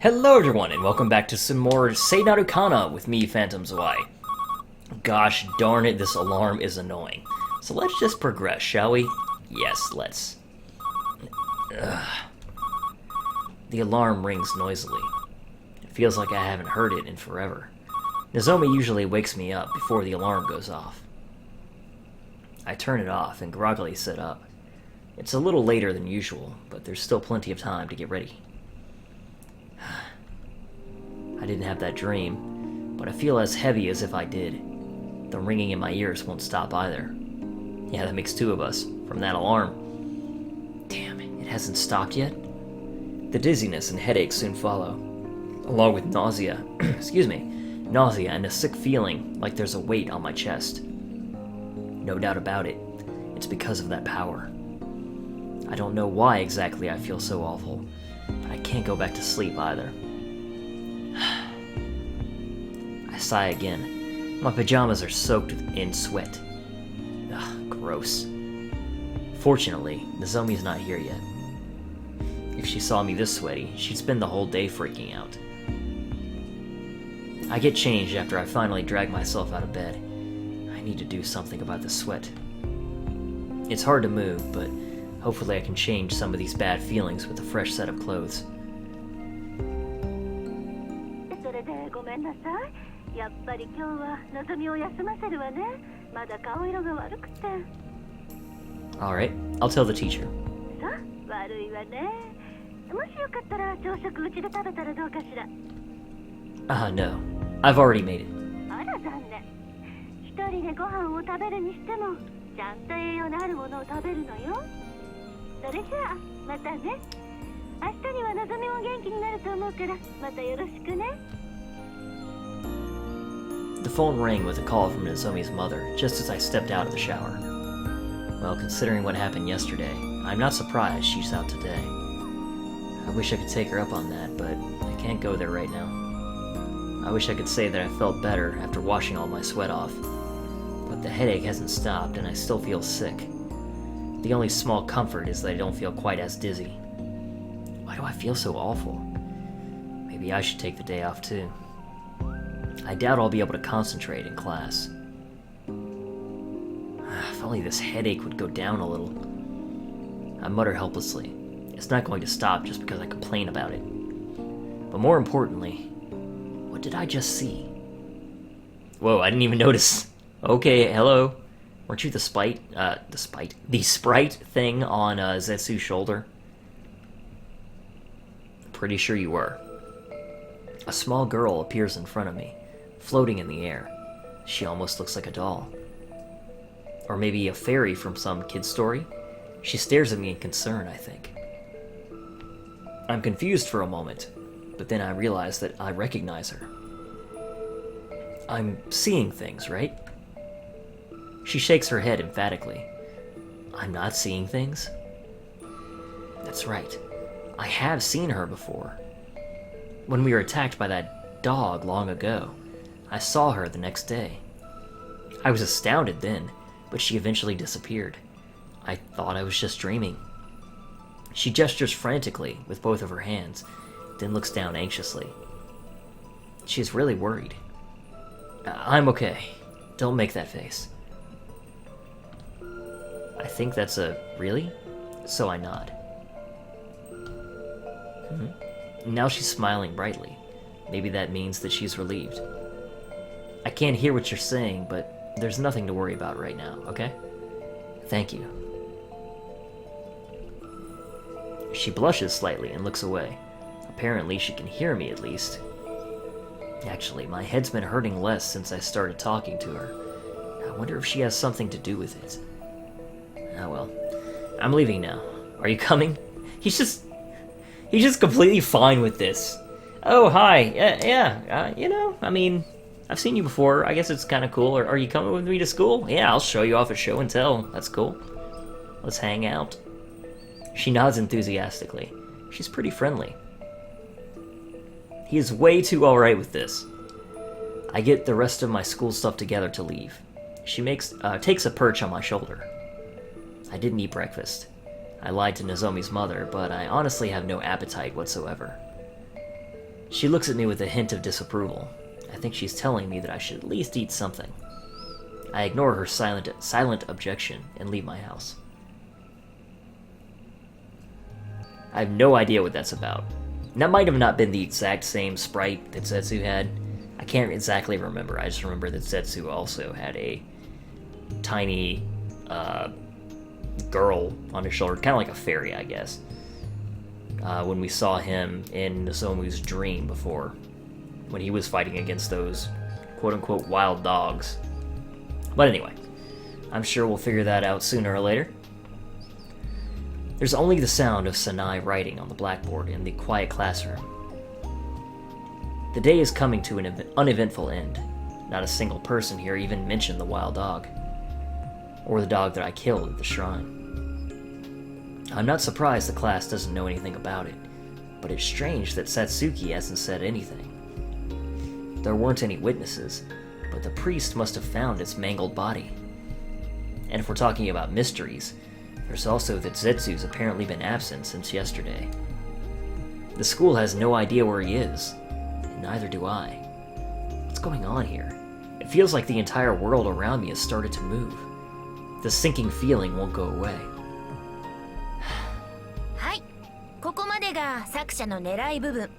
Hello everyone, and welcome back to some more Seinarukana with me, Phantom Zwei. Gosh darn it, this alarm is annoying. So let's just progress, shall we? Yes, let's. Ugh. The alarm rings noisily. It feels like I haven't heard it in forever. Nozomi usually wakes me up before the alarm goes off. I turn it off and groggily sit up. It's a little later than usual, but there's still plenty of time to get ready. I didn't have that dream, but I feel as heavy as if I did. The ringing in my ears won't stop either. Yeah, that makes two of us, from that alarm. Damn, it hasn't stopped yet? The dizziness and headache soon follow, along with nausea, nausea and a sick feeling like there's a weight on my chest. No doubt about it, it's because of that power. I don't know why exactly I feel so awful, but I can't go back to sleep either. I sigh again. My pajamas are soaked in sweat. Ugh, gross. Fortunately, Nozomi's not here yet. If she saw me this sweaty, she'd spend the whole day freaking out. I get changed after I finally drag myself out of bed. I need to do something about the sweat. It's hard to move, but hopefully I can change some of these bad feelings with a fresh set of clothes. Alright, I'll tell the teacher. No. I've already made it. The phone rang with a call from Nozomi's mother just as I stepped out of the shower. Well, considering what happened yesterday, I'm not surprised she's out today. I wish I could take her up on that, but I can't go there right now. I wish I could say that I felt better after washing all my sweat off, but the headache hasn't stopped and I still feel sick. The only small comfort is that I don't feel quite as dizzy. Why do I feel so awful? Maybe I should take the day off too. I doubt I'll be able to concentrate in class. If only this headache would go down a little. I mutter helplessly. It's not going to stop just because I complain about it. But more importantly, what did I just see? Whoa, I didn't even notice. Okay, hello. Weren't you the sprite thing on Zetsu's shoulder? Pretty sure you were. A small girl appears in front of me, floating in the air. She almost looks like a doll. Or maybe a fairy from some kid's story? She stares at me in concern, I think. I'm confused for a moment, but then I realize that I recognize her. I'm seeing things, right? She shakes her head emphatically. I'm not seeing things? That's right. I have seen her before. When we were attacked by that dog long ago, I saw her the next day. I was astounded then, but she eventually disappeared. I thought I was just dreaming. She gestures frantically with both of her hands, then looks down anxiously. She's really worried. I'm okay. Don't make that face. I think that's a really? So I nod. Now she's smiling brightly. Maybe that means that she's relieved. I can't hear what you're saying, but there's nothing to worry about right now, okay? Thank you. She blushes slightly and looks away. Apparently she can hear me at least. Actually, my head's been hurting less since I started talking to her. I wonder if she has something to do with it. Oh well. I'm leaving now. Are you coming? He's just completely fine with this. Oh, hi. I mean, I've seen you before. I guess it's kind of cool. Are you coming with me to school? Yeah, I'll show you off at show and tell. That's cool. Let's hang out. She nods enthusiastically. She's pretty friendly. He is way too alright with this. I get the rest of my school stuff together to leave. She takes a perch on my shoulder. I didn't eat breakfast. I lied to Nozomi's mother, but I honestly have no appetite whatsoever. She looks at me with a hint of disapproval. I think she's telling me that I should at least eat something. I ignore her silent objection and leave my house. I have no idea what that's about. And that might have not been the exact same sprite that Zetsu had. I can't exactly remember. I just remember that Zetsu also had a tiny girl on his shoulder, kind of like a fairy, I guess. When we saw him in Nozomu's dream before, when he was fighting against those quote-unquote wild dogs. But anyway, I'm sure we'll figure that out sooner or later. There's only the sound of Sanai writing on the blackboard in the quiet classroom. The day is coming to an uneventful end. Not a single person here even mentioned the wild dog, or the dog that I killed at the shrine. I'm not surprised the class doesn't know anything about it, but it's strange that Satsuki hasn't said anything. There weren't any witnesses, but the priest must have found its mangled body. And if we're talking about mysteries, there's also that Zetsu's apparently been absent since yesterday. The school has no idea where he is, and neither do I. What's going on here? It feels like the entire world around me has started to move. The sinking feeling won't go away. はい、ここまでが作者の狙い部分。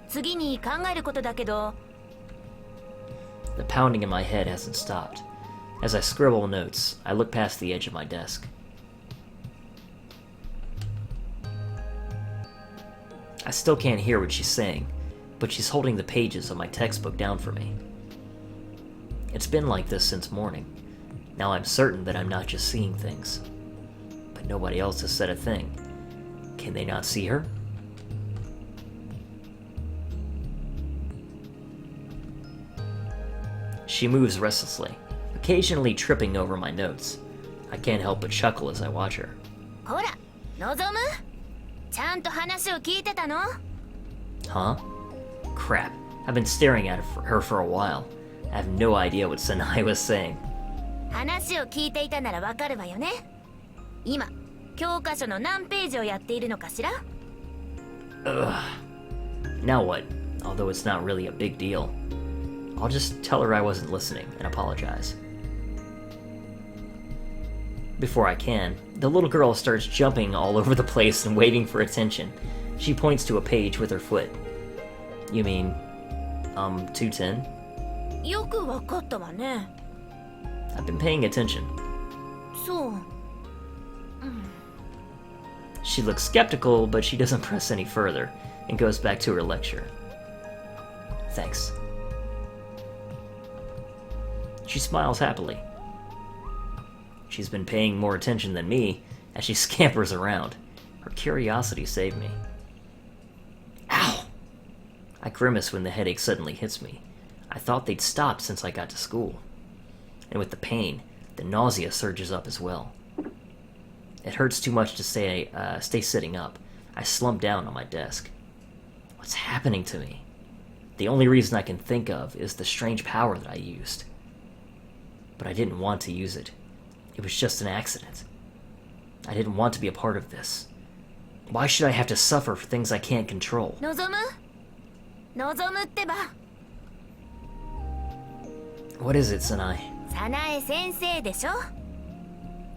次に考えることだけど。The pounding in my head hasn't stopped. As I scribble notes, I look past the edge of my desk. I still can't hear what she's saying, but she's holding the pages of my textbook down for me. It's been like this since morning. Now I'm certain that I'm not just seeing things. But nobody else has said a thing. Can they not see her? She moves restlessly, occasionally tripping over my notes. I can't help but chuckle as I watch her. ほら、望む？ちゃんと話を聞いてたの？ Huh? Crap. I've been staring at her for a while. I have no idea what Sanai was saying. 話を聞いていたならわかるわよね。今、教科書の何ページをやっているのかしら？ Ugh. Now what? Although it's not really a big deal. I'll just tell her I wasn't listening and apologize. Before I can, the little girl starts jumping all over the place and waving for attention. She points to a page with her foot. You mean, 210? よくわかったわね。I've been paying attention. そう。She looks skeptical, but she doesn't press any further and goes back to her lecture. Thanks. She smiles happily. She's been paying more attention than me as she scampers around. Her curiosity saved me. Ow! I grimace when the headache suddenly hits me. I thought they'd stopped since I got to school. And with the pain, the nausea surges up as well. It hurts too much to stay sitting up. I slump down on my desk. What's happening to me? The only reason I can think of is the strange power that I used. But I didn't want to use it. It was just an accident. I didn't want to be a part of this. Why should I have to suffer for things I can't control? 望む？望むってば。What is it, Sanai? 早苗先生でしょ？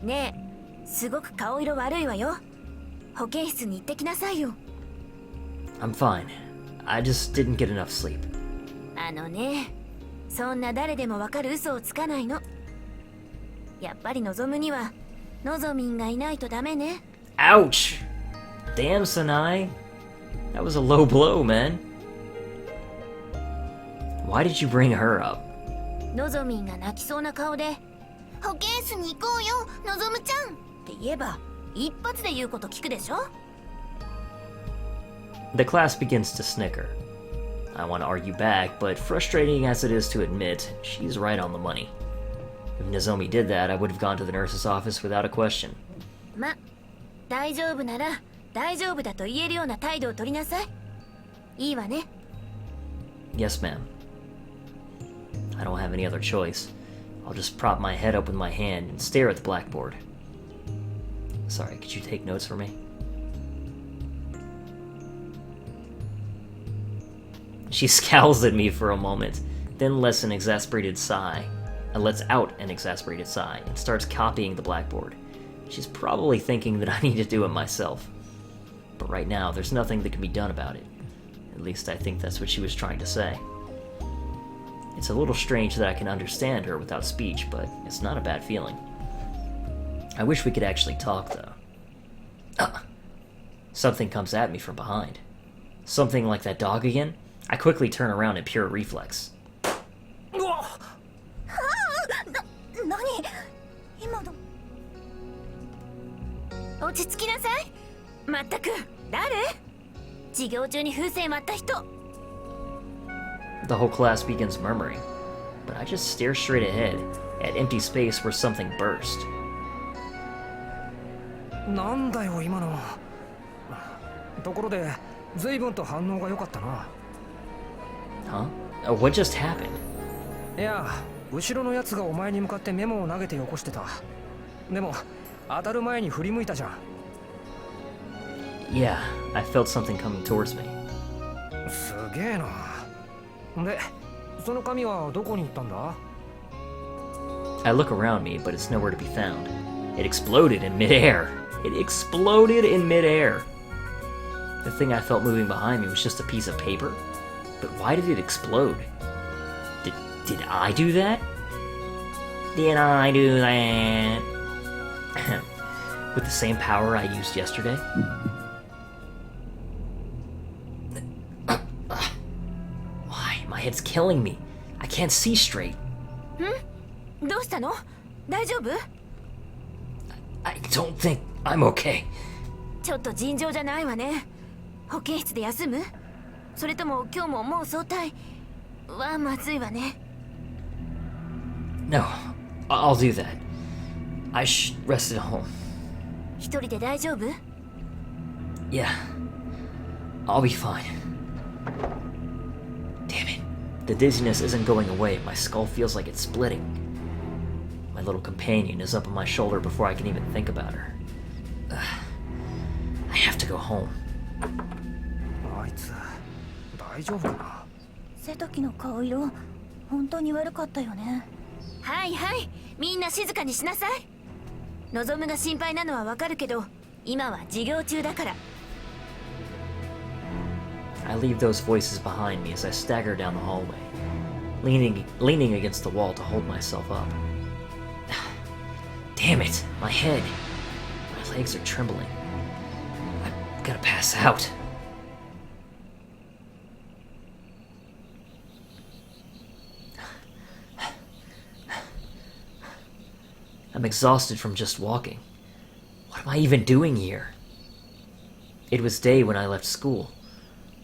ねえ、すごく顔色悪いわよ。保健室に行ってきなさいよ。I'm fine. I just didn't get enough sleep. あのね、そんな誰でもわかる嘘をつかないの。やっぱり望むにはのぞみんがいないとダメね。Ouch! Damn, Sanai. That was a low blow, man. Why did you bring her up? のぞみんが泣きそうな顔で「保健室に行こうよのぞむちゃん」って言えば一発で言うこと聞くでしょ。 The class begins to snicker. I want to argue back, but frustrating as it is to admit, she's right on the money. If Nozomi did that, I would have gone to the nurse's office without a question. ま、大丈夫なら大丈夫だと言えるような態度を取りなさい。いいわね。 Yes, ma'am. I don't have any other choice. I'll just prop my head up with my hand and stare at the blackboard. Sorry, could you take notes for me? She scowls at me for a moment, then lets out an exasperated sigh, and starts copying the blackboard. She's probably thinking that I need to do it myself. But right now, there's nothing that can be done about it. At least I think that's what she was trying to say. It's a little strange that I can understand her without speech, but it's not a bad feeling. I wish we could actually talk, though. Something comes at me from behind. Something like that dog again? I quickly turn around in pure reflex. The whole class begins murmuring, but I just stare straight ahead at empty space where something burst. なんだよ今の。ところで随分と反応が良かったな。Huh? What just happened? いや、後ろのやつがお前に向かってメモを投げてよこしてた。でも当たる前に振り向いたじゃん。Yeah, I felt something coming towards me. すげえな。で、その紙はどこに行ったんだ？ I look around me, but it's nowhere to be found. It exploded in midair. It exploded in midair. The thing I felt moving behind me was just a piece of paper. But why did it explode? Did I do that? Did I do that? With the same power I used yesterday? Why? My head's killing me. I can't see straight. どうしたの？大丈夫？ I don't think I'm okay. ちょっと尋常じゃないわね。保健室で休む？それとも今日ももう早退はまずいわね。No, I'll do that. I should rest at home. 一人で大丈夫？ Yeah, I'll be fine. Damn it. The dizziness isn't going away. My skull feels like it's splitting. My little companion is up on my shoulder before I can even think about her. I have to go home. あいつ大丈夫かな。瀬時の顔色本当に悪かったよね。はいはい、みんな静かにしなさい。望むが心配なのはわかるけど、今は授業中だから。I leave those voices behind me as I stagger down the hallway, leaning against the wall to hold myself up. Damn it, my head. My legs are trembling. I'm gonna pass out. I'm exhausted from just walking. What am I even doing here? It was day when I left school.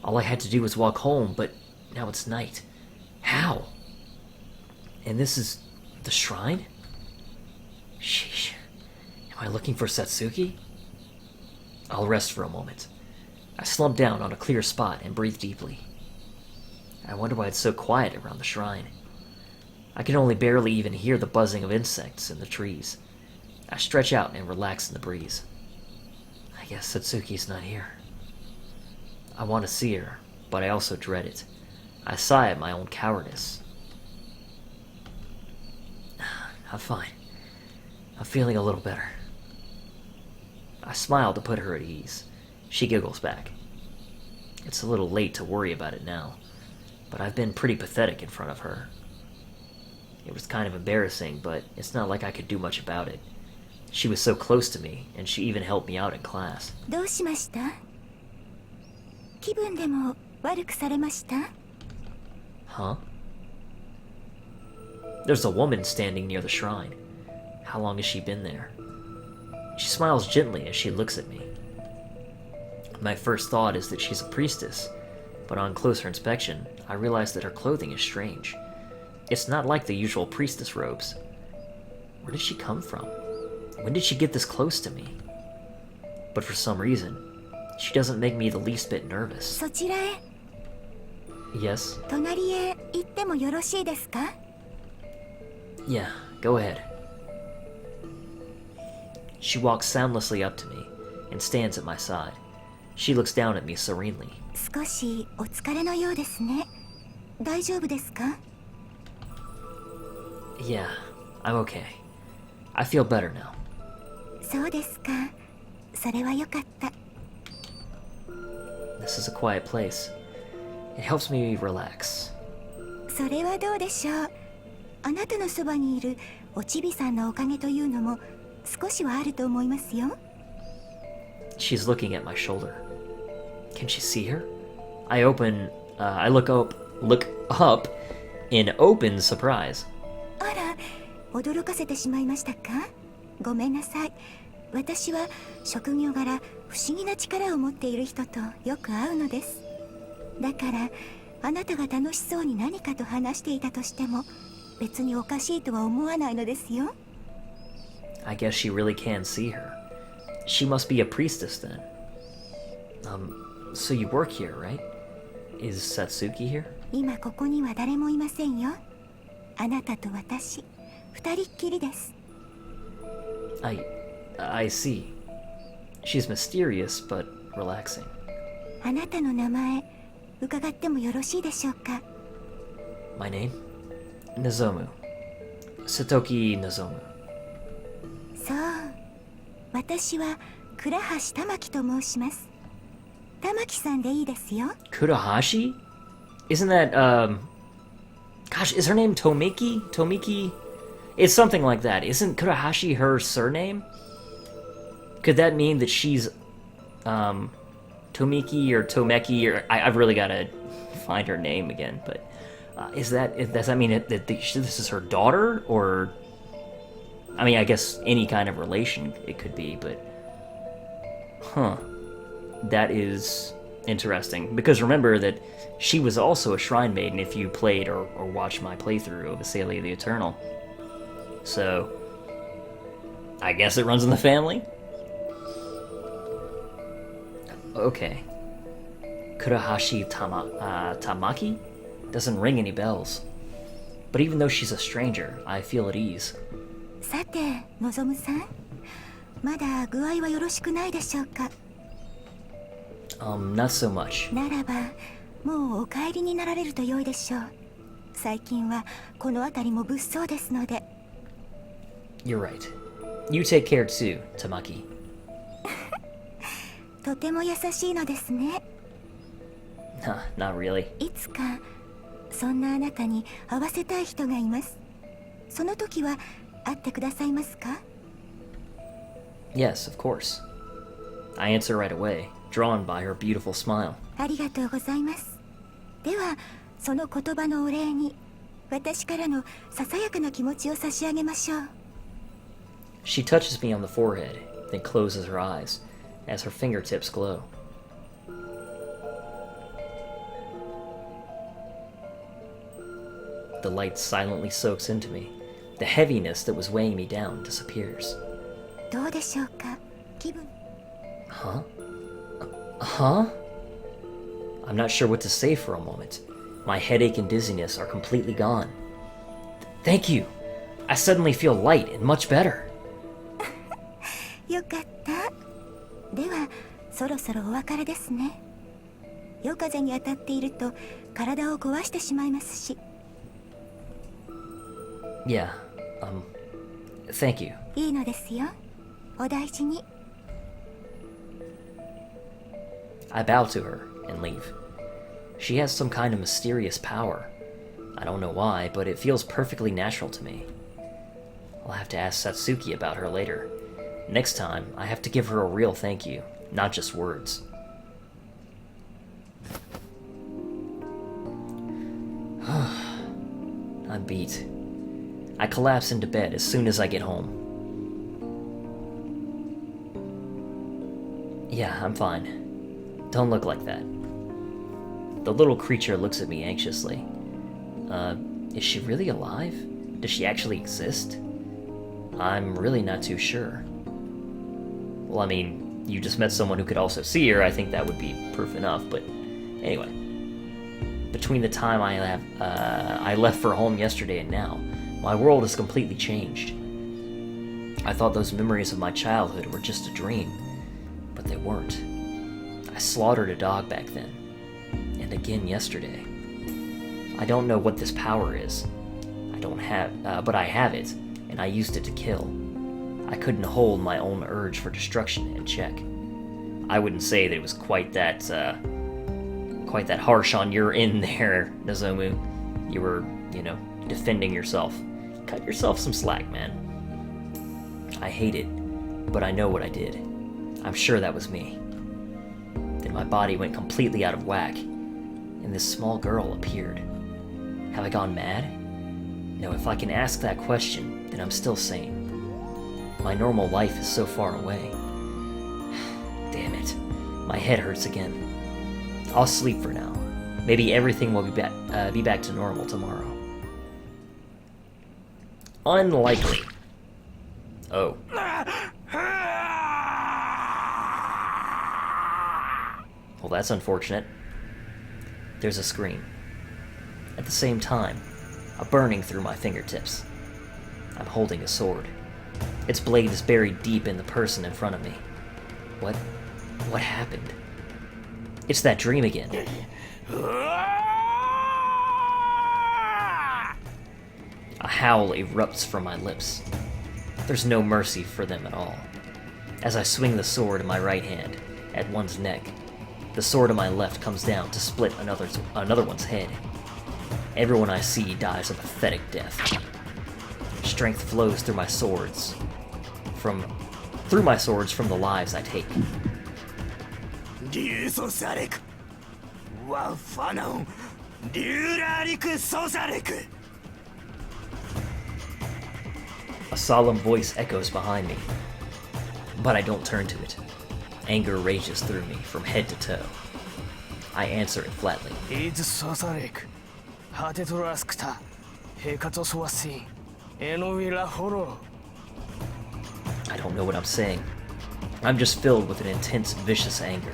All I had to do was walk home, but now it's night. How? And this is the shrine? Sheesh. Am I looking for Satsuki? I'll rest for a moment. I slump down on a clear spot and breathe deeply. I wonder why it's so quiet around the shrine. I can only barely even hear the buzzing of insects in the trees. I stretch out and relax in the breeze. I guess Satsuki's not here. I want to see her, but I also dread it. I sigh at my own cowardice. I'm fine. I'm feeling a little better. I smile to put her at ease. She giggles back. It's a little late to worry about it now, but I've been pretty pathetic in front of her. It was kind of embarrassing, but it's not like I could do much about it. She was so close to me, and she even helped me out in class. どうしました？気分でも悪くされました？ Huh? There's a woman standing near the shrine. How long has she been there? She smiles gently as she looks at me. My first thought is that she's a priestess, but on closer inspection, I realize that her clothing is strange. It's not like the usual priestess robes. Where did she come from? When did she get this close to me? But for some reason, she doesn't make me the least bit nervous. そちらへ。 Yes? 隣へ行ってもよろしいですか？ Yeah, go ahead. She walks soundlessly up to me and stands at my side. She looks down at me serenely. 少しお疲れのようですね。大丈夫ですか？ Yeah, I'm okay. I feel better now. そうですか。それはよかった。 This is a quiet place. It helps me relax. それはどうでしょう。あなたのそばにいるおちびさんのおかげというのも少しはあると思いますよ。 She's looking at my shoulder. Can she see her? I look up in open surprise. あら、驚かせてしまいましたか？ごめんなさい。私は職業柄不思議な力を持っている人とよく会うのです。だからあなたが楽しそうに何かと話していたとしても別におかしいとは思わないのですよ。 I guess she really can see her. She must be a priestess then. So you work here, right? Is Satsuki here? 今ここには誰もいませんよ。あなたと私、二人っきりです。 I see. She's mysterious but relaxing. あなたの名前伺ってもよろしいでしょうか？ My name? Nozomu. Satoki Nozomu. そう、私は倉橋玉木と申します。玉木さんでいいですよ。 Kurahashi? Isn't that, Gosh, is her name Tomiki? Tomiki? It's something like that. Isn't Kurahashi her surname? Could that mean that she's, Tomiki or Tomeki, or I've really got to find her name again, but does that mean that this is her daughter, or I mean, I guess any kind of relation it could be, but that is interesting, because remember that she was also a shrine maiden if you played or watched my playthrough of Asalia the Eternal, so I guess it runs in the family. Okay. Kurahashi Tamaki? Doesn't ring any bells. But even though she's a stranger, I feel at ease. さて、のぞむさん、まだ具合はよろしくないでしょうか？ Not so much. ならば、もうお帰りになられると良いでしょう。最近はこの辺りも物騒ですので。 You're right. You take care too, Tamaki. とても優しいのですね。 Not really. いつかそんなあなたに会わせたい人がいます。その時は会ってくださいますか？ Yes, of course. I answer right away, drawn by her beautiful smile. ありがとうございます。ではその言葉のお礼に私からのささやかな気持ちを差し上げましょう。 She touches me on the forehead, then closes her eyes, as her fingertips glow. The light silently soaks into me. The heaviness that was weighing me down disappears. どうでしょうか？気分。 Huh? I'm not sure what to say for a moment. My headache and dizziness are completely gone. Thank you. I suddenly feel light and much better. よかった。ではそろそろお別れですね。夜風に当たっていると体を壊してしまいますし。 Yeah, thank you. いいのですよ。お大事に。 I bow to her and leave. She has some kind of mysterious power. I don't know why, but it feels perfectly natural to me. I'll have to ask Satsuki about her later. Next time, I have to give her a real thank you, not just words. I'm beat. I collapse into bed as soon as I get home. Yeah, I'm fine. Don't look like that. The little creature looks at me anxiously. Is she really alive? Does she actually exist? I'm really not too sure. Well, I mean, you just met someone who could also see her. I think that would be proof enough, but anyway. Between the time I left for home yesterday and now, my world has completely changed. I thought those memories of my childhood were just a dream, but they weren't. I slaughtered a dog back then, and again yesterday. I don't know what this power is. But I have it, and I used it to kill. I couldn't hold my own urge for destruction in check. I wouldn't say that it was quite that harsh on your end there, Nozomu. You were, defending yourself. Cut yourself some slack, man. I hate it, but I know what I did. I'm sure that was me. Then my body went completely out of whack, and this small girl appeared. Have I gone mad? No, if I can ask that question, then I'm still sane. My normal life is so far away. Damn it. My head hurts again. I'll sleep for now. Maybe everything will be back to normal tomorrow. Unlikely. Oh. Well, that's unfortunate. There's a scream. At the same time, a burning through my fingertips. I'm holding a sword. Its blade is buried deep in the person in front of me. What happened? It's that dream again. A howl erupts from my lips. There's no mercy for them at all. As I swing the sword in my right hand at one's neck, the sword in my left comes down to split another one's head. Everyone I see dies a pathetic death. Strength flows through my swords from the lives I take. A solemn voice echoes behind me, but I don't turn to it. Anger rages through me from head to toe. I answer it flatly. I don't know what I'm saying. I'm just filled with an intense, vicious anger.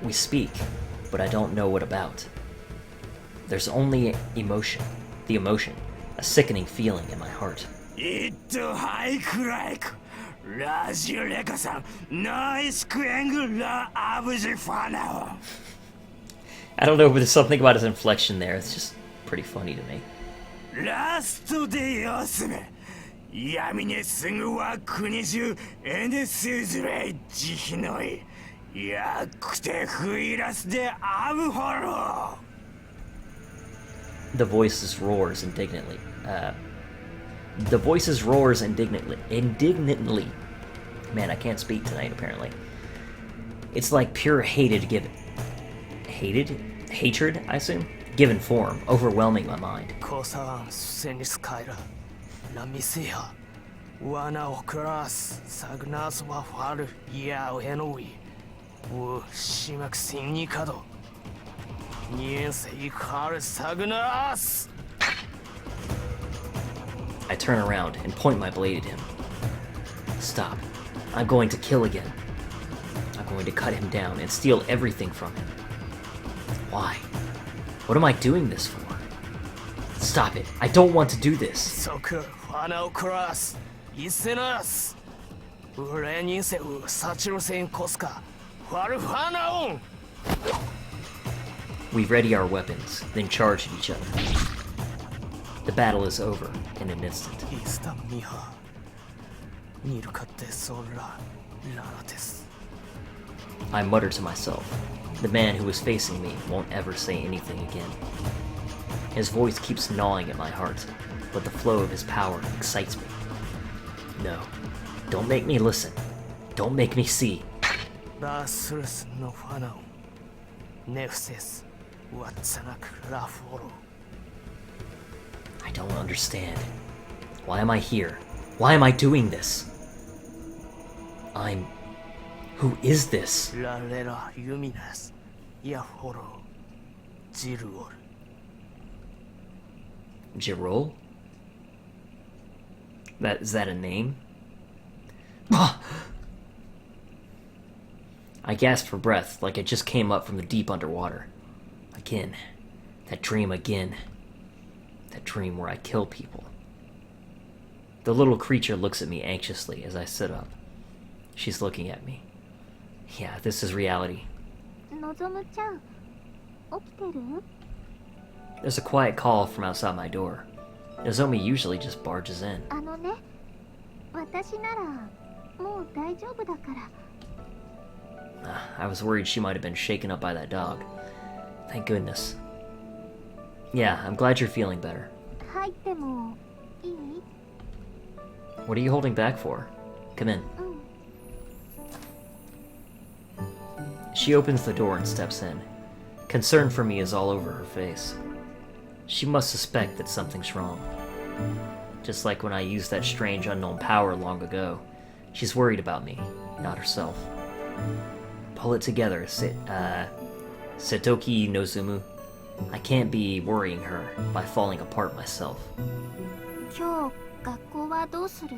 We speak, but I don't know what about. There's only emotion, a sickening feeling in my heart. I don't know, but there's something about his inflection there. It's just pretty funny to me. The voice roars indignantly. Indignantly. Man, I can't speak tonight, apparently. It's like pure hatred, I assume? Given form, overwhelming my mind. I turn around and point my blade at him. Stop. I'm going to kill again. I'm going to cut him down and steal everything from him. Why? What am I doing this for? Stop it. I don't want to do this. We ready our weapons, then charge at each other. The battle is over in an instant. I mutter to myself. The man who is facing me won't ever say anything again. His voice keeps gnawing at my heart, but the flow of his power excites me. No, don't make me listen. Don't make me see. I don't understand. Why am I here? Why am I doing this? Who is this? Jirol? Is that a name? I gasped for breath like I just came up from the deep underwater. Again. That dream again. That dream where I kill people. The little creature looks at me anxiously as I sit up. She's looking at me. Yeah, this is reality. のぞむちゃん、起きてる？ There's a quiet call from outside my door. Nozomi usually just barges in. あのね、私ならもう大丈夫だから。 I was worried she might have been shaken up by that dog. Thank goodness. Yeah, I'm glad you're feeling better. 入ってもいい？ What are you holding back for? Come in. うん。 She opens the door and steps in. Concern for me is all over her face. She must suspect that something's wrong. Just like when I used that strange unknown power long ago, she's worried about me, not herself. Pull it together, Setoki Nozomu. I can't be worrying her by falling apart myself. 今日学校はどうする？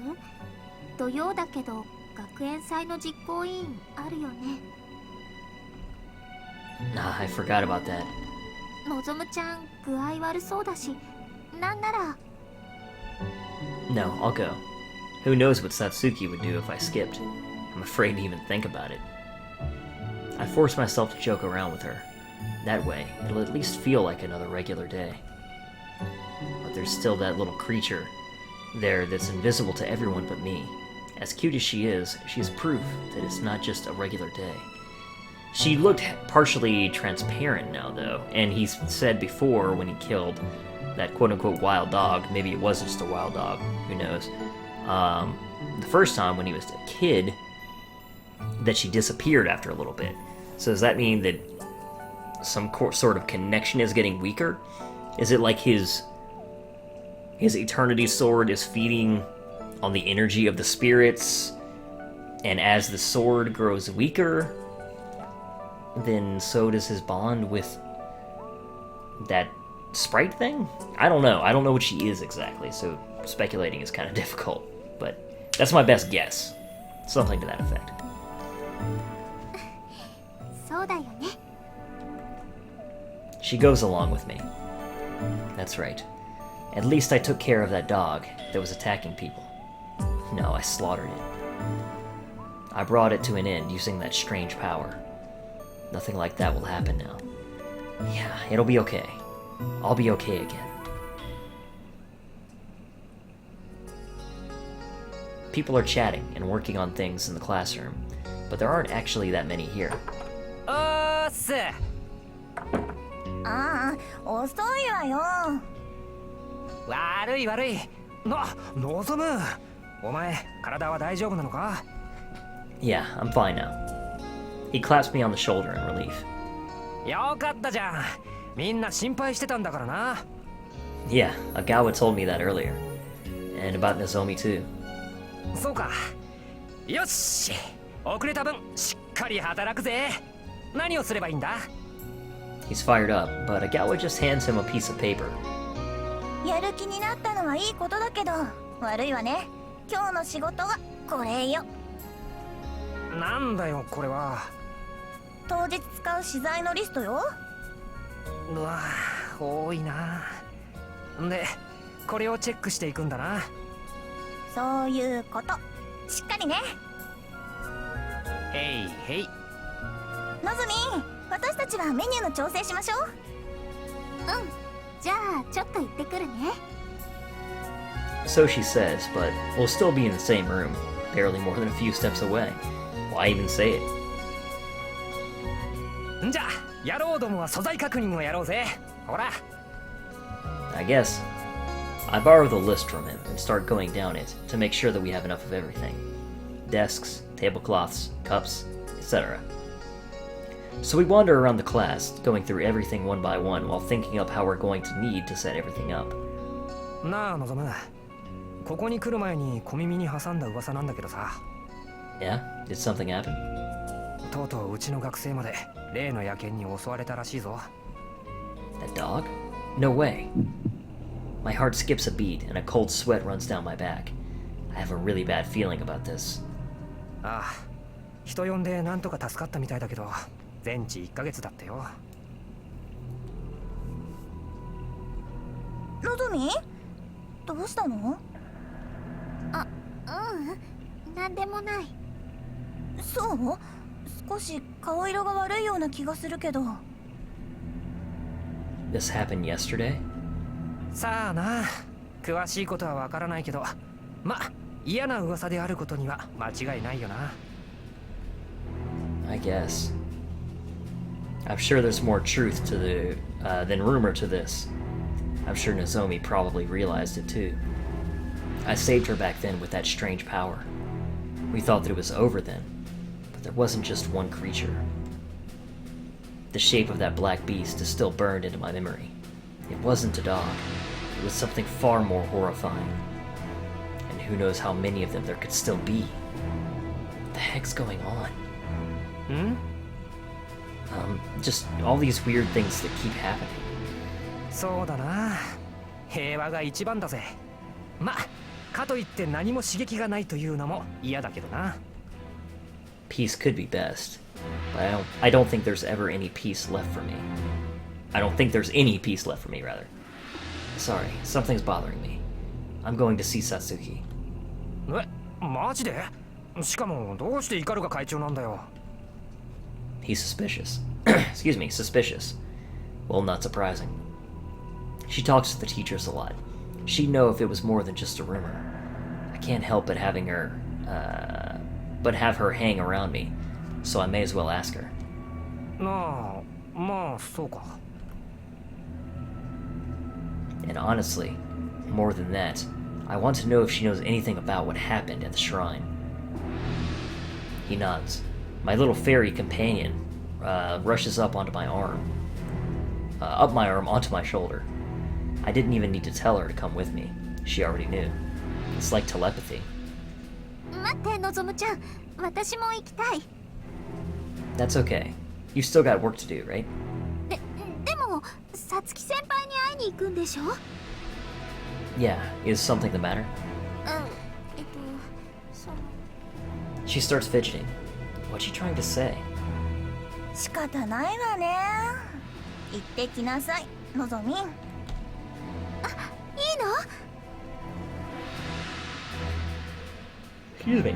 土曜だけど学園祭の実行委員あるよね。 Nah, I forgot about that. のぞむちゃん具合悪そうだし、なんなら。 No, I'll go. Who knows what Satsuki would do if I skipped? I'm afraid to even think about it. I force myself to joke around with her. That way, it'll at least feel like another regular day. But there's still that little creature there that's invisible to everyone but me. As cute as she is, she's proof that it's not just a regular day. She looked partially transparent now, though, and he said before when he killed that quote-unquote wild dog, maybe it was just a wild dog, who knows, the first time when he was a kid, that she disappeared after a little bit. So does that mean that some sort of connection is getting weaker? Is it like his eternity sword is feeding on the energy of the spirits, and as the sword grows weaker, then so does his bond with that sprite thing? I don't know. I don't know what she is exactly, so speculating is kind of difficult. But that's my best guess. Something to that effect. そうだよね。 She goes along with me. That's right. At least I took care of that dog that was attacking people. No, I slaughtered it. I brought it to an end using that strange power. Nothing like that will happen now. Yeah, it'll be okay. I'll be okay again. People are chatting and working on things in the classroom, but there aren't actually that many here. おーっす。ああ、遅いわよ。悪い悪い。望む。お前、体は大丈夫なのか？ Yeah, I'm fine now. He claps me on the shoulder in relief. よかったじゃん。みんな心配してたんだからな。Yeah, Agawa told me that earlier. And about Nozomi too. そうか。よし。遅れた分、しっかり働くぜ。何をすればいいんだ？ He's fired up, but Agawa just hands him a piece of paper. やる気になったのはいいことだけど、悪いわね。今日の仕事はこれよ。なんだよこれは。当日使う資材のリストよ。うわ、多いな。で、これをチェックしていくんだな。そういうこと。しっかりね。へいへい。のぞみ、私たちはメニューの調整しましょう。うん。じゃあちょっと行ってくるね。So she says, but we'll still be in the same room, barely more than a few steps away. Why even say it? んじゃ、野郎どもは素材確認をやろうぜ。ほら。I guess. I borrow the list from him and start going down it to make sure that we have enough of everything. Desks, tablecloths, cups, etc. So we wander around the class, going through everything one by one while thinking up how we're going to need to set everything up. なあ、望む。ここに来る前に小耳に挟んだ噂なんだけどさ。Yeah? Did something happen? とうとううちの学生まで例の野犬に襲われたらしいぞ。That dog? No way. My heart skips a beat and a cold sweat runs down my back. I have a really bad feeling about this. ああ、人呼んでなんとか助かったみたいだけど、全治1ヶ月だってよ。のぞみ、どうしたの？なんでもない。そう？少し顔色が悪いような気がするけど。This happened yesterday? さあな、詳しいことはわからないけど、ま、嫌な噂であることには間違いないよな。I guess. I'm sure there's more truth to than rumor to this. I'm sure Nozomi probably realized it too. I saved her back then with that strange power. We thought that it was over then, but there wasn't just one creature. The shape of that black beast is still burned into my memory. It wasn't a dog. It was something far more horrifying. And who knows how many of them there could still be. What the heck's going on? Just all these weird things that keep happening. そうだな、平和が一番だぜ。ま、かといって何も刺激がないというのも嫌だけどな。Peace could be best, but I don't think there's ever any peace left for me. I don't think there's any peace left for me, rather. Sorry, something's bothering me. I'm going to see Satsuki. え、マジで？しかもどうしてイカルが会長なんだよ。He's suspicious. Excuse me, suspicious. Well, not surprising. She talks to the teachers a lot. She'd know if it was more than just a rumor. I can't help but have her hang around me, so I may as well ask her. なあ、まあそうか。And honestly, more than that, I want to know if she knows anything about what happened at the shrine. He nods. My little fairy companion rushes up my arm onto my shoulder. I didn't even need to tell her to come with me. She already knew. It's like telepathy. 待って、のぞむちゃん。私も行きたい。That's okay. You still got work to do, right? でも、さつき先輩に会いに行くんでしょ？ Yeah, is something the matter? そう。She starts fidgeting. What's she trying to say? 仕方ないわね。行ってきなさい、のぞみ。いいの？ Excuse me.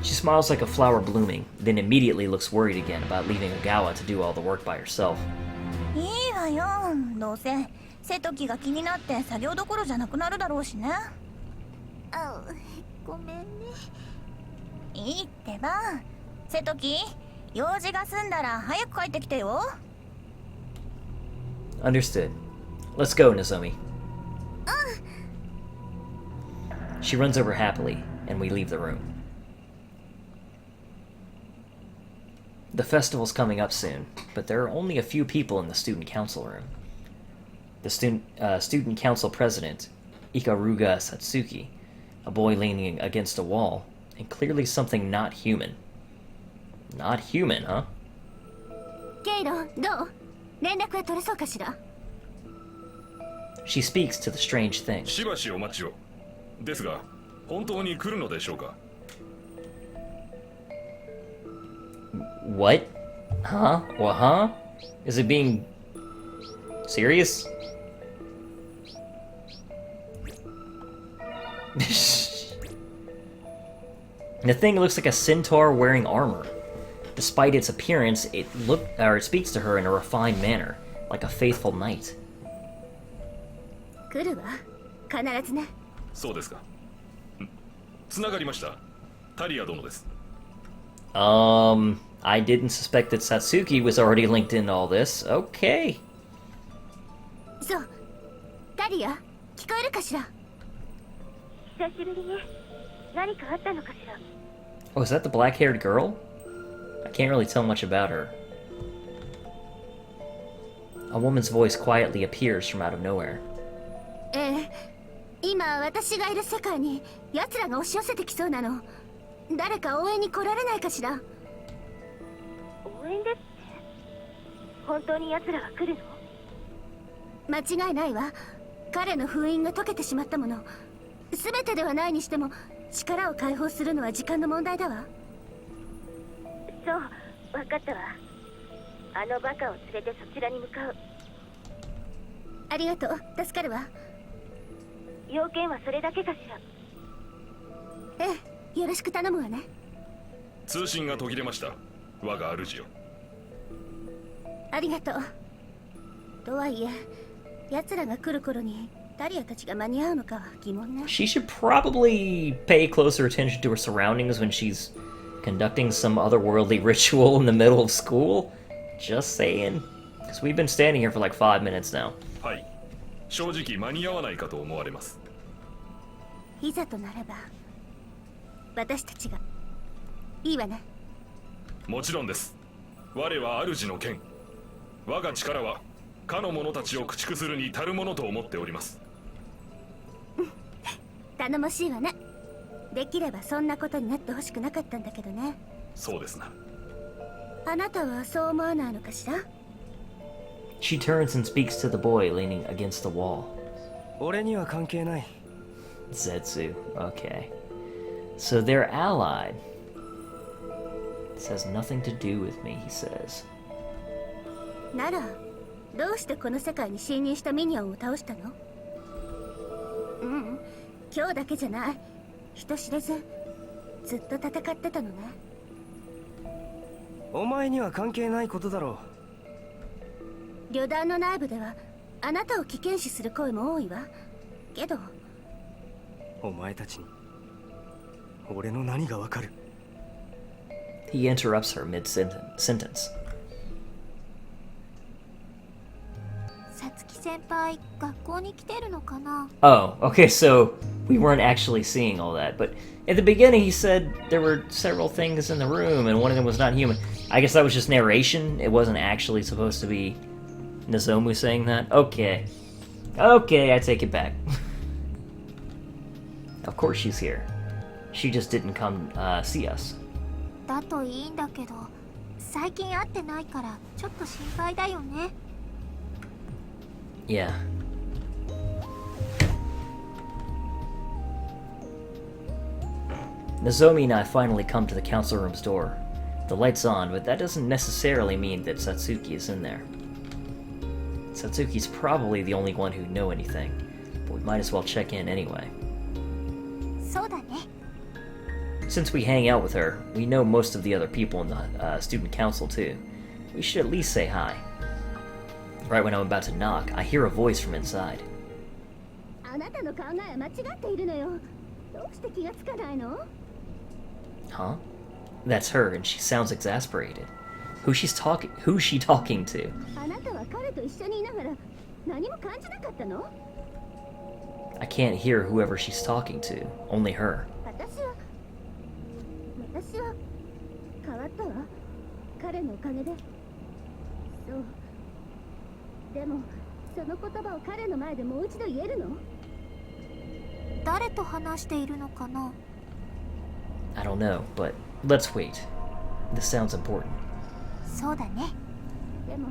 She smiles like a flower blooming, then immediately looks worried again about leaving Ogawa to do all the work by herself. いいわよ。どうせ瀬戸木が気になって作業どころじゃなくなるだろうしね。ごめんね。いいってば。瀬戸木、用事が済んだら早く帰ってきてよ。Understood. Let's go, Nozomi. She runs over happily, and we leave the room. The festival's coming up soon, but there are only a few people in the student council room. The student council president, Ikaruga Satsuki, a boy leaning against a wall, and clearly something not human. Not human, huh? ケイロ、どう？連絡は取れそうかしら？ She speaks to the strange thing. しばしお待ちを。ですが、本当に来るのでしょうか？ What? Huh? What, huh? Is it being serious? The thing looks like a centaur wearing armor. Despite its appearance, it speaks to her in a refined manner, like a faithful knight. 来るわ。必ずね。そうですか。つながりました。タリア殿です。I didn't suspect that Satsuki was already linked into all this. Okay. そう。タリア、聞こえるかしら？久しぶりね。何かあったのかしら？ Oh, is that the black-haired girl? I can't really tell much about her. A woman's voice quietly appears from out of nowhere. 今私がいる世界に奴らが押し寄せてきそうなの。誰か応援に来られないかしら？応援ですって？本当に奴らが来るの？間違いないわ。彼の封印が解けてしまったもの。全てではないにしても力を解放するのは時間の問題だわ。分かったわ。あのバカを連れてそちらに向かう。ありがとう、助かるわ。要件はそれだけかしら。ええ、よろしく頼むわね。通信が途切れました。我が主よ。ありがとう。とはいえ、奴らが来る頃にタリアたちが間に合うのかは疑問ね。 She should probably pay closer attention to her surroundings when she's conducting some otherworldly ritual in the middle of school. Just saying. Because we've been standing here for like 5 minutes now. はい。正直間に合わないかと思われます。いざとなれば私たちがいいわね。もちろんです。我は主の剣。我が力はかの者たちを駆逐するに足るものと思っております。頼もしいわね。できればそんなことになってほしくなかったんだけどね。そうですな。あなたはそう思わないのかしら。 She turns and speaks to the boy leaning against the wall. 俺には関係ない。 Zetsu. Okay. So they're allied. This has nothing to do with me, he says. ならどうしてこの世界に侵入したミニオンを倒したの？うん、今日だけじゃない。人知れずずっと戦ってたのね。お前には関係ないことだろ旅団の内部ではあなたを危険視する声も多いわ。けどう。お前たちに俺の何がわかる？ He interrupts her mid-sentence. さつき先輩、学校に来てるのかな？ Oh, okay, so we weren't actually seeing all that. But at the beginning, he said there were several things in the room, and one of them was not human. I guess that was just narration. It wasn't actually supposed to be Nozomu saying that. Okay. Okay, I take it back. Of course she's here. She just didn't come see us. だといいんだけど、最近会ってないからちょっと心配だよね。Yeah. Nozomi and I finally come to the council room's door. The light's on, but that doesn't necessarily mean that Satsuki is in there. Satsuki's probably the only one who'd know anything, but we might as well check in anyway. そうだね。 Since we hang out with her, we know most of the other people in the student council too. We should at least say hi. Right when I'm about to knock, I hear a voice from inside. あなたの考えは間違っているのよ。どうして気がつかないの？ Huh? That's her, and she sounds exasperated. Who's she talking to? あなたは彼と一緒にいながら何も感じなかったの？ I can't hear whoever she's talking to, only her. 私は変わったわ。彼のおかげで。そう。でもその言葉を彼の前でもう一度言えるの？誰と話しているのかな？ I don't know, but let's wait. This sounds important. そうだね。でも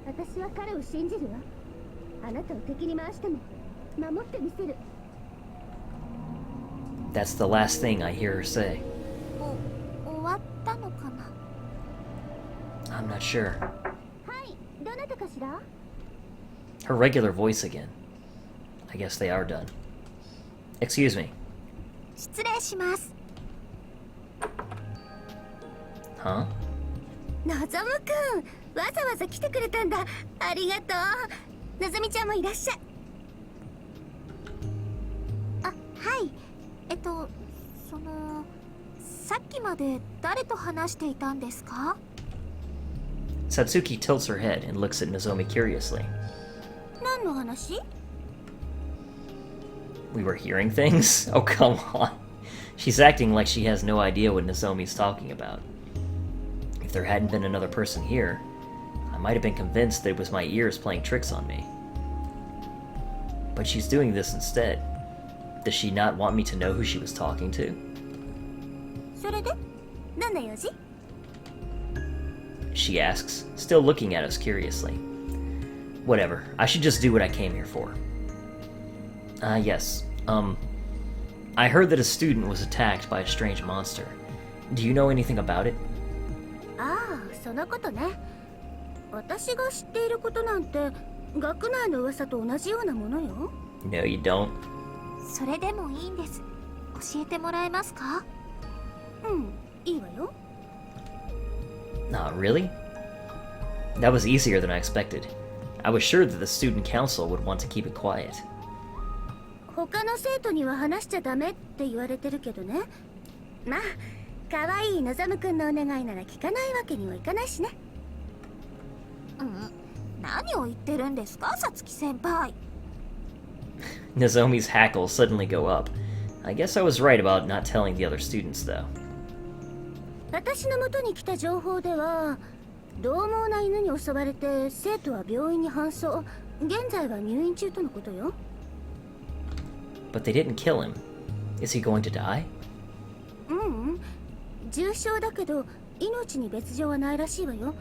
私は彼を信じるわ。あなたを敵に回しても守ってみせる。 That's the last thing I hear her say. 終わったのかな？ I'm not sure. はい、どなたかしら？ Her regular voice again. I guess they are done. Excuse me. 失礼します。 Huh? のぞむくん、わざわざ来てくれたんだ。ありがとう。のぞみちゃんもいらっしゃい。あ、はい。さっきまで誰と話していたんですか？ Satsuki tilts her head and looks at Nozomi curiously. 何の話？ We were hearing things? Oh, come on. She's acting like she has no idea what Nozomi's talking about. If there hadn't been another person here, I might have been convinced that it was my ears playing tricks on me. But she's doing this instead. Does she not want me to know who she was talking to? それで？なんだよじ？ She asks, still looking at us curiously. Whatever, I should just do what I came here for. Yes. I heard that a student was attacked by a strange monster. Do you know anything about it? そのことね。私が知っていることなんて学内の噂と同じようなものよ。 No, you don't. それでもいいんです。教えてもらえますか？うん、いいわよ。 Not really? That was easier than I expected. I was sure that the student council would want to keep it quiet. 他の生徒には話しちゃダメって言われてるけどね。まあ可愛いのぞむくんのお願いなら聞かないわけにはいかないしね。何を言ってるんですか、さつき先輩。 Nozomi's hackles suddenly go up. I guess I was right about not telling the other students, though. 私の元に来た情報では、獰猛な犬に襲われて生徒は病院に搬送、現在は入院中とのことよ。 But they didn't kill him. Is he going to die? 重傷だけど命に別状はないらしいわよ。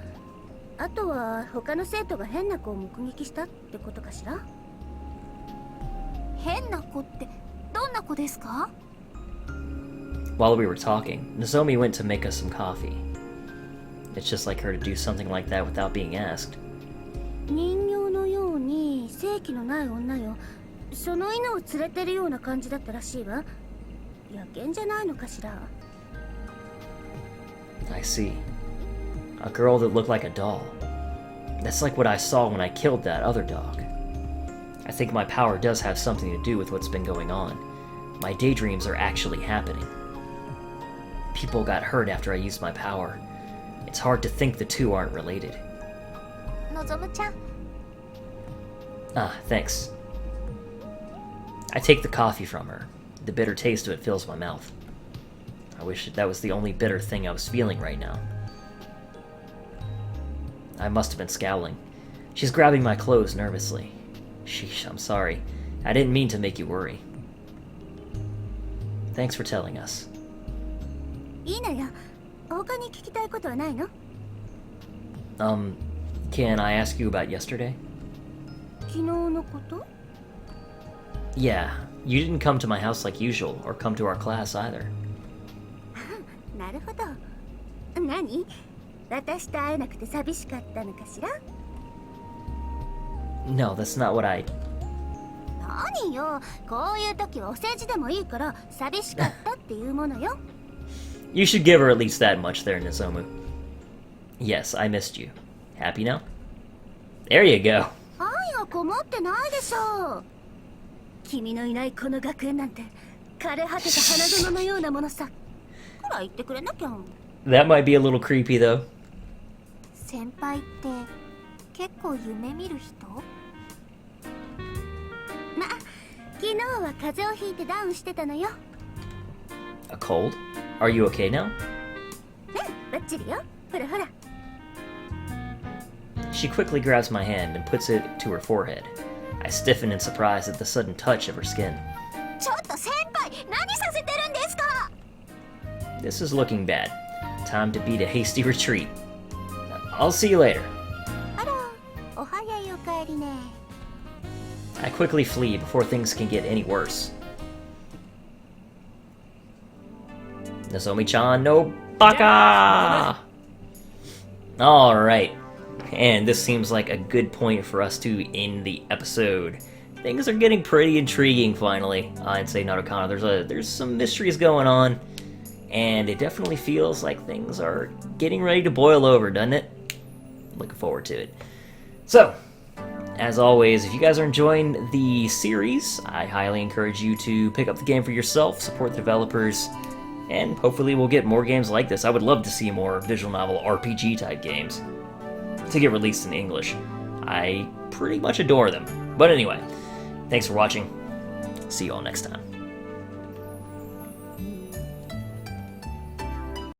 あとは他の生徒が変な子を目撃したってことかしら。変な子ってどんな子ですか？ While we were talking, Nozomi went to make us some coffee. It's just like her to do something like that without being asked. 人形のように正気のない女よ。その犬を連れてるような感じだったらしいわ。野犬じゃないのかしら。 I see. A girl that looked like a doll. That's like what I saw when I killed that other dog. I think my power does have something to do with what's been going on. My daydreams are actually happening. People got hurt after I used my power. It's hard to think the two aren't related. のぞむちゃん。 Ah, thanks. I take the coffee from her. The bitter taste of it fills my mouth. I wish that was the only bitter thing I was feeling right now. I must have been scowling. She's grabbing my clothes nervously. Sheesh, I'm sorry. I didn't mean to make you worry. Thanks for telling us. いいのよ。他に聞きたいことはないの？ Can I ask you about yesterday? 昨日のこと？ Yeah, you didn't come to my house like usual, or come to our class either. なるほど。何？私と会えなくて寂しかったのかしら？ No, that's not what I... 何よ、こういう時はお世辞でもいいから寂しかったっていうものよ。 You should give her at least that much there, Nozomu. Yes, I missed you. Happy now? There you go. 愛はこもってないでしょう。君のいないこの学園なんて枯れ果てた花園のようなものさ。くらい言ってくれなきゃ。 That might be a little creepy, though. 先輩って結構夢見る人？ま、昨日は風邪をひいてダウンしてたのよ。 A cold? Are you okay now? バッチリよ。ほらほら。 She quickly grabs my hand and puts it to her forehead. I stiffen in surprise at the sudden touch of her skin. ちょっと先輩、何させてるんですか？ This is looking bad. Time to beat a hasty retreat. I'll see you later. あら、お早いお帰りね。 I quickly flee before things can get any worse. Nozomi-chan, no baka! Alright. And this seems like a good point for us to end the episode. Things are getting pretty intriguing finally in Seinarukana. There's some mysteries going on, and it definitely feels like things are getting ready to boil over, doesn't it? Looking forward to it. So, as always, if you guys are enjoying the series, I highly encourage you to pick up the game for yourself, support the developers, and hopefully we'll get more games like this. I would love to see more visual novel RPG type games to get released in English. I pretty much adore them. But anyway, thanks for watching. See you all next time.